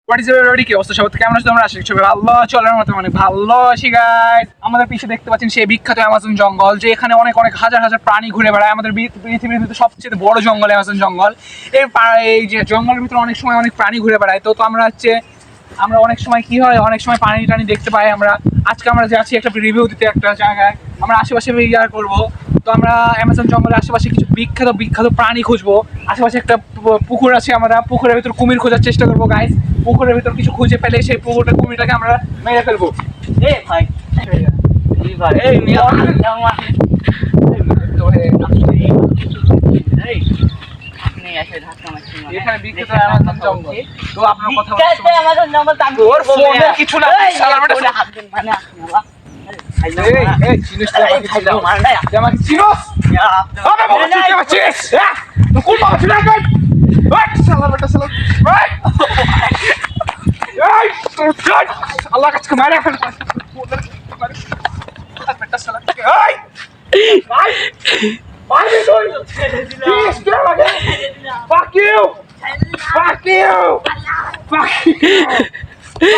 What is everybody, কি অবস্থা সবার? কেমন আছো তোমরা? আশা করি ভালো চলার মতো অনেক ভালো আছি গাইস। আমাদের পিছে দেখতে পাচ্ছেন সেই বিখ্যাত অ্যামাজন জঙ্গল, যে এখানে অনেক অনেক হাজার হাজার প্রাণী ঘুরে বেড়ায়। আমাদের পৃথিবীর ভিতরে সবচেয়ে বড় জঙ্গল অ্যামাজন জঙ্গল। এই যে জঙ্গলের ভিতরে অনেক সময় অনেক প্রাণী ঘুরে বেড়ায়। তো আমরা আমরা অনেক সময় কি হয়, অনেক সময় পানি টানি দেখতে পাই আমরা। আজকে আমরা যাচ্ছি একটা রিভিউ দিতে একটা জায়গায়, আমরা আশেপাশে ইয়ার করবো। তো আমরা অ্যামাজন জঙ্গলের আশেপাশে কিছু বিখ্যাত বিখ্যাত প্রাণী খুঁজবো। আশেপাশে একটা পুকুর আছে, আমরা পুকুরের ভিতর কুমির খোঁজার চেষ্টা করবো গাইস। পুকুরের ভিতর কিছু খুঁজে পেলে সেই কুমিরটাকে আমরা মেরে ফেলবো। ভাই এখানে বিখ্যাত অ্যামাজন জঙ্গল। তো আপনার কথা কিছু না, চিনিস আমাকে চিনোস? আল্লাহ কাছে মারে Fuck you! Fuck you! Fuck you!